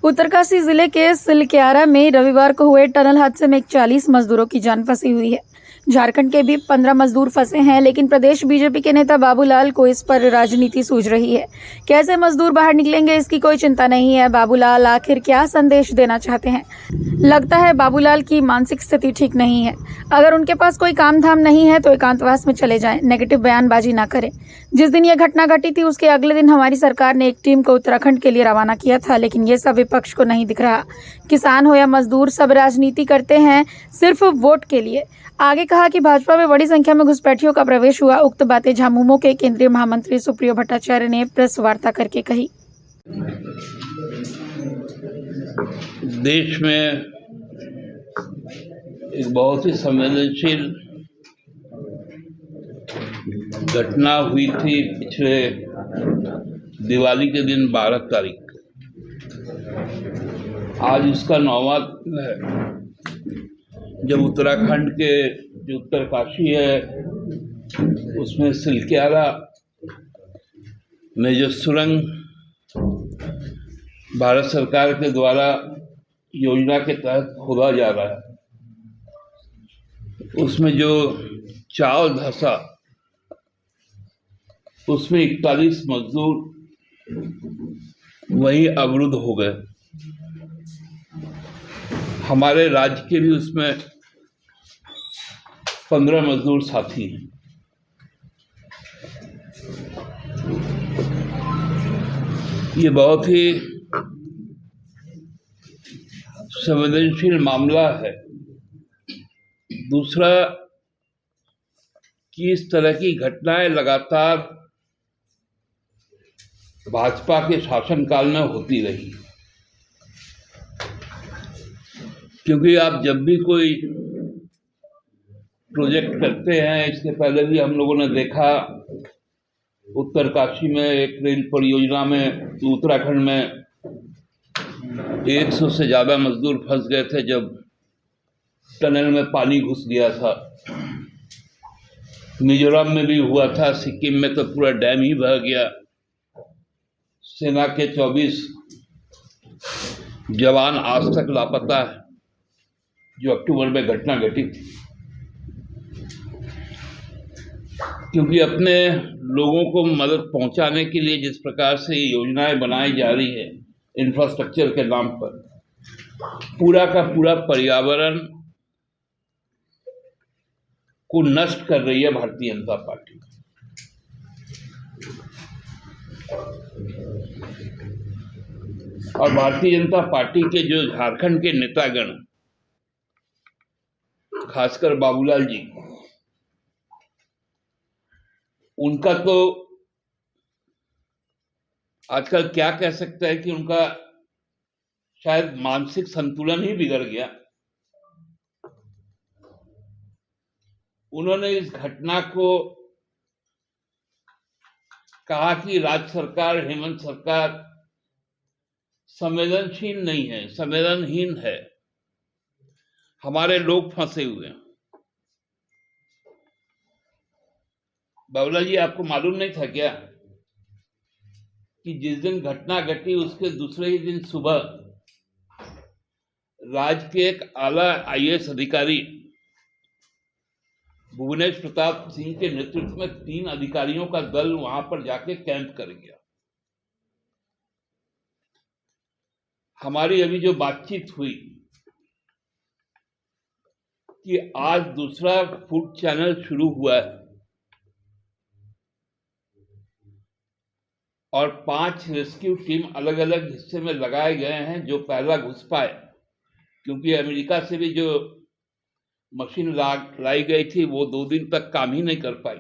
उत्तरकाशी जिले के सिलक्यारा में रविवार को हुए टनल हादसे में 41 मजदूरों की जान फंसी हुई है। झारखंड के भी 15 मजदूर फंसे हैं, लेकिन प्रदेश बीजेपी के नेता बाबूलाल को इस पर राजनीति सूझ रही है। कैसे मजदूर बाहर निकलेंगे, इसकी कोई चिंता नहीं है। बाबूलाल आखिर क्या संदेश देना चाहते हैं? लगता है बाबूलाल की मानसिक स्थिति ठीक नहीं है। अगर उनके पास कोई काम धाम नहीं है तो एकांतवास में चले जाएं, नेगेटिव बयानबाजी ना करें। जिस दिन यह घटना घटी थी उसके अगले दिन हमारी सरकार ने एक टीम को उत्तराखंड के लिए रवाना किया था, लेकिन ये सब विपक्ष को नहीं दिख रहा। किसान हो या मजदूर, सब राजनीति करते हैं सिर्फ वोट के लिए। आगे कहा कि भाजपा में बड़ी संख्या में घुसपैठियों का प्रवेश हुआ। उक्त बातें झामुमो के केंद्रीय महामंत्री सुप्रियो भट्टाचार्य ने प्रेस वार्ता करके कही। देश में एक बहुत ही संवेदनशील घटना हुई थी पिछले दिवाली के दिन 12 तारीख। आज उसका 9वां दिन है जब उत्तराखंड के जो उत्तरकाशी है उसमें सिलक्यारा में जो सुरंग भारत सरकार के द्वारा योजना के तहत खोदा जा रहा है, उसमें जो चावल धंसा उसमें 41 मजदूर वहीं अवरुद्ध हो गए। हमारे राज्य के भी उसमें 15 मजदूर साथी हैं। ये बहुत ही संवेदनशील मामला है। दूसरा कि इस तरह की घटनाएं लगातार भाजपा के शासनकाल में होती रही, क्योंकि आप जब भी कोई प्रोजेक्ट करते हैं, इसके पहले भी हम लोगों ने देखा उत्तरकाशी में एक रेल परियोजना में उत्तराखंड में 100 से ज़्यादा मजदूर फंस गए थे जब टनल में पानी घुस गया था। मिजोरम में भी हुआ था, सिक्किम में तो पूरा डैम ही बह गया। सेना के 24 जवान आज तक लापता है, जो अक्टूबर में घटना घटी थी। क्योंकि अपने लोगों को मदद पहुंचाने के लिए जिस प्रकार से योजनाएं बनाई जा रही है इंफ्रास्ट्रक्चर के नाम पर, पूरा का पूरा पर्यावरण को नष्ट कर रही है भारतीय जनता पार्टी। और भारतीय जनता पार्टी के जो झारखंड के नेतागण, खासकर बाबूलाल जी, उनका तो आजकल क्या कह सकते हैं कि उनका शायद मानसिक संतुलन ही बिगड़ गया। उन्होंने इस घटना को कहा कि राज्य सरकार, हेमंत सरकार संवेदनशील नहीं है, संवेदनहीन है, हमारे लोग फंसे हुए हैं। बाबूलाल जी, आपको मालूम नहीं था क्या कि जिस दिन घटना घटी उसके दूसरे ही दिन सुबह राज्य के एक आला IAS अधिकारी भुवनेश प्रताप सिंह के नेतृत्व में 3 अधिकारियों का दल वहां पर जाके कैंप कर गया। हमारी अभी जो बातचीत हुई कि आज दूसरा फूड चैनल शुरू हुआ है और 5 रेस्क्यू टीम अलग अलग हिस्से में लगाए गए हैं जो पहला घुस पाए, क्योंकि अमेरिका से भी जो मशीन लाई गई थी वो 2 दिन तक काम ही नहीं कर पाई।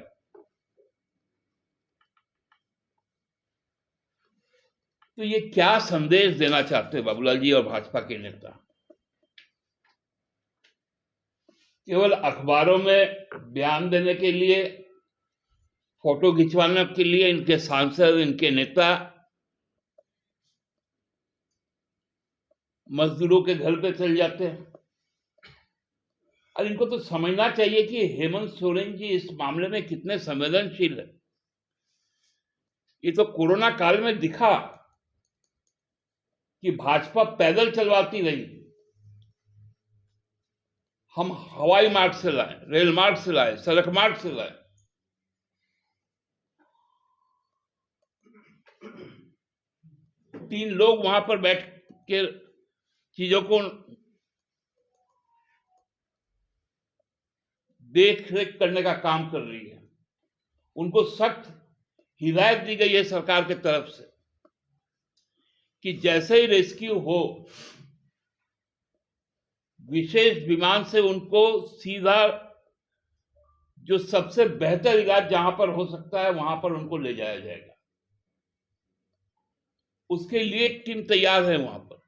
तो ये क्या संदेश देना चाहते हैं बाबूलाल जी और भाजपा के नेता? केवल अखबारों में बयान देने के लिए, फोटो खिंचवाने के लिए इनके सांसद, इनके नेता मजदूरों के घर पे चल जाते हैं। और इनको तो समझना चाहिए कि हेमंत सोरेन जी इस मामले में कितने संवेदनशील है। ये तो कोरोना काल में दिखा कि भाजपा पैदल चलवाती रही, हम हवाई मार्ग से लाए, रेल मार्ग से लाए, सड़क मार्ग से लाए। तीन लोग वहां पर बैठ के चीजों को देख रेख करने का काम कर रही है। उनको सख्त हिदायत दी गई है सरकार की तरफ से कि जैसे ही रेस्क्यू हो, विशेष विमान से उनको सीधा जो सबसे बेहतर इलाज जहां पर हो सकता है वहां पर उनको ले जाया जाएगा। उसके लिए टीम तैयार है वहां पर।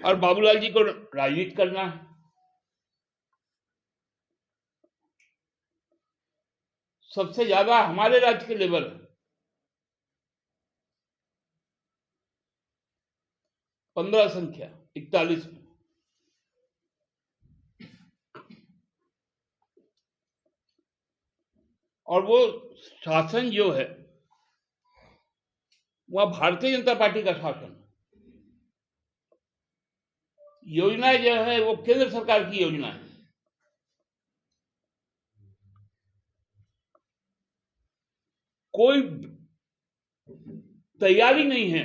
और बाबूलाल जी को राजनीति करना है। सबसे ज्यादा हमारे राज्य के लेवल है 15 संख्या 41 में। और वो शासन जो है वह भारतीय जनता पार्टी का शासन है। योजनाएं जो है वो केंद्र सरकार की योजना है। कोई तैयारी नहीं है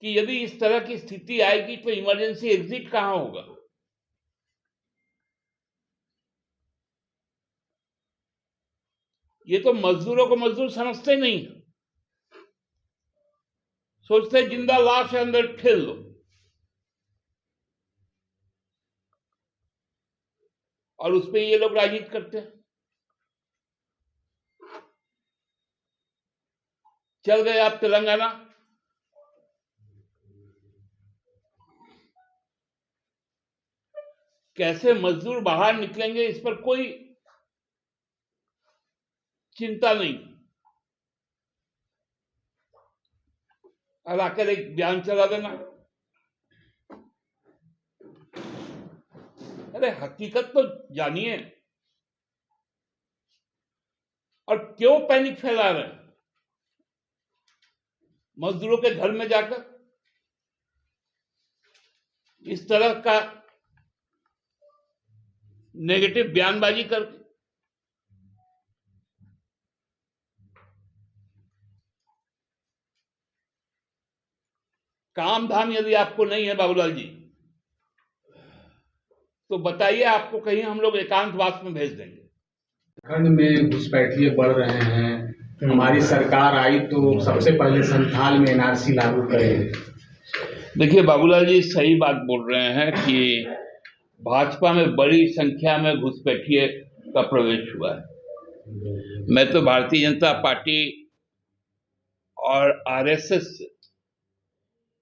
कि यदि इस तरह की स्थिति आएगी तो इमरजेंसी एग्जिट कहां होगा। ये तो मजदूरों को मजदूर समझते नहीं, सोचते जिंदा लाश है अंदर ठेल दो। और उस पे ये लोग राजनीति करते हैं। चल गए आप तेलंगाना, कैसे मजदूर बाहर निकलेंगे इस पर कोई चिंता नहीं। और आकर एक बयान चला देना। अरे हकीकत तो जानिए। और क्यों पैनिक फैला रहे हैं मजदूरों के घर में जाकर इस तरह का नेगेटिव बयानबाजी करके। काम धाम यदि आपको नहीं है बाबूलाल जी तो बताइए, आपको कहीं हम लोग एकांतवास में भेज देंगे। झारखंड में घुसपैठिए बढ़ रहे हैं। हमारी सरकार आई तो सबसे पहले संथाल में एनआरसी लागू करेगी। देखिए बाबूलाल जी सही बात बोल रहे हैं कि भाजपा में बड़ी संख्या में घुसपैठिए का प्रवेश हुआ है। मैं तो भारतीय जनता पार्टी और आरएसएस से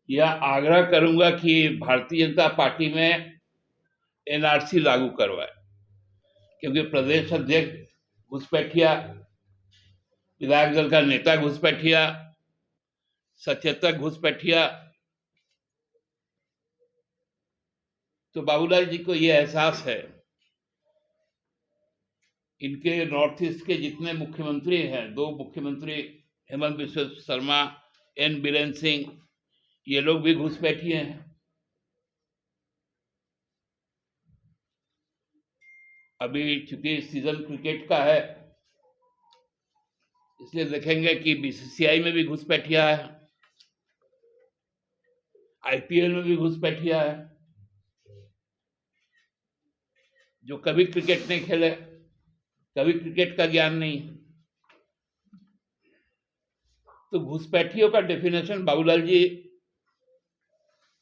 यह आग्रह करूंगा कि भारतीय जनता पार्टी में एनआरसी लागू करवाए, क्योंकि प्रदेश अध्यक्ष घुसपैठिया, विधायक दल का नेता घुसपैठिया, सचेतक घुसपैठिया। तो बाबूलाल जी को यह एहसास है, इनके नॉर्थ ईस्ट के जितने मुख्यमंत्री हैं, 2 मुख्यमंत्री हेमंत बिस्व शर्मा, एन बीरेन सिंह, ये लोग भी घुसपैठिए हैं। अभी चूंकि सीजन क्रिकेट का है इसलिए देखेंगे कि बीसीसीआई में भी घुसपैठिया है, आईपीएल में भी घुसपैठिया है। जो कभी क्रिकेट नहीं खेले, कभी क्रिकेट का ज्ञान नहीं। तो घुसपैठियों का डेफिनेशन बाबूलाल जी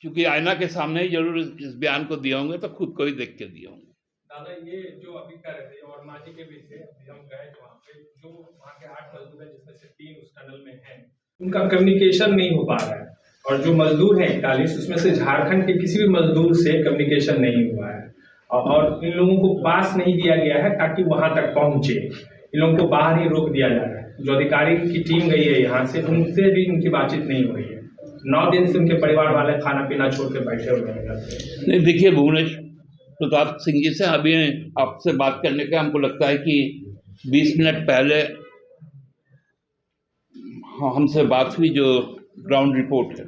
चूंकि आईना के सामने ही जरूर इस बयान को दिए होंगे तो खुद को ही देख के दिए होंगे। दादा ये जो अभी कर रहे थे और माजी के भी थे, अभी हम गए थे वहाँ पे, जो वहाँ के 8 मजदूर हैं जिसमें से 3 उस टनल में हैं, उनका कम्युनिकेशन नहीं हो पा रहा है। और जो मजदूर हैं 41, उसमें से झारखंड के किसी भी मजदूर से कम्युनिकेशन नहीं हुआ है। और इन लोगों को पास नहीं दिया गया है ताकि वहां तक पहुंचे। इन लोगों को बाहर ही रोक दिया जा रहा है। जो अधिकारी की टीम गई है यहाँ से, उनसे भी उनकी बातचीत नहीं हो रही है। 9 दिन से उनके परिवार वाले खाना पीना छोड़ के बैठे हुए हैं। नहीं देखिए, भुवनेश प्रताप सिंह जी से अभी आपसे बात करने का हमको लगता है कि 20 मिनट पहले हाँ, हमसे बात हुई जो ग्राउंड रिपोर्ट है,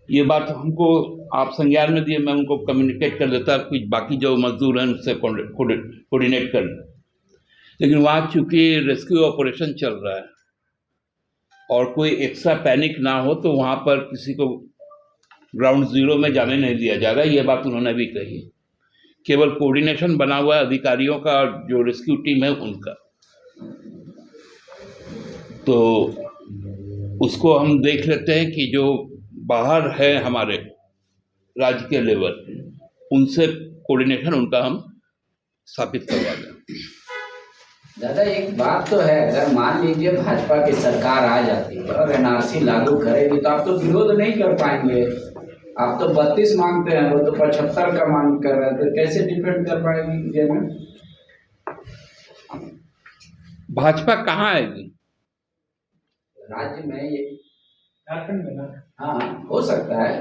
ये बात हमको आप संज्ञान में दिए, मैं उनको कम्युनिकेट कर देता, कुछ बाकी जो मजदूर हैं उनसे कोऑर्डिनेट कर लें। लेकिन वहाँ चूंकि रेस्क्यू ऑपरेशन चल रहा है और कोई एक्स्ट्रा पैनिक ना हो, तो वहाँ पर किसी को ग्राउंड जीरो में जाने नहीं दिया जा रहा है। ये बात उन्होंने भी कही। केवल कोऑर्डिनेशन बना हुआ है अधिकारियों का और जो रेस्क्यू टीम है उनका, तो उसको हम देख लेते हैं कि जो बाहर है हमारे राज्य के लेवल, उनसे कोऑर्डिनेशन उनका हम स्थापित करवा दें। दादा एक बात तो है, अगर मान लीजिए भाजपा की सरकार आ जाती है और एनआरसी लागू करेगी तो आप तो विरोध नहीं कर पाएंगे। आप तो 32 मांगते हैं, वो तो 75 का मांग कर रहे थे, कैसे डिफेंड कर पाएंगे इंडिया में? भाजपा कहाँ आएगी? राज्य में ये झारखंड में ना, हाँ हो सकता है।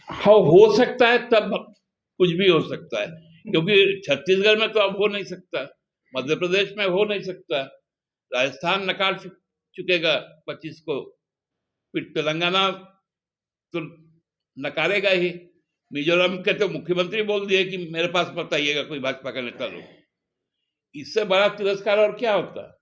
हाँ, हो सकता है, तब कुछ भी हो सकता है, क्योंकि छत्तीसगढ़ में तो अब हो नहीं सकता, मध्य प्रदेश में हो नहीं सकता, राजस्थान नकार चुकेगा 25 को, फिर तेलंगाना तो नकारेगा ही। मिजोरम के तो मुख्यमंत्री बोल दिए कि मेरे पास मत आइएगा कोई भाजपा का नेता लोग। इससे बड़ा तिरस्कार और क्या होता है?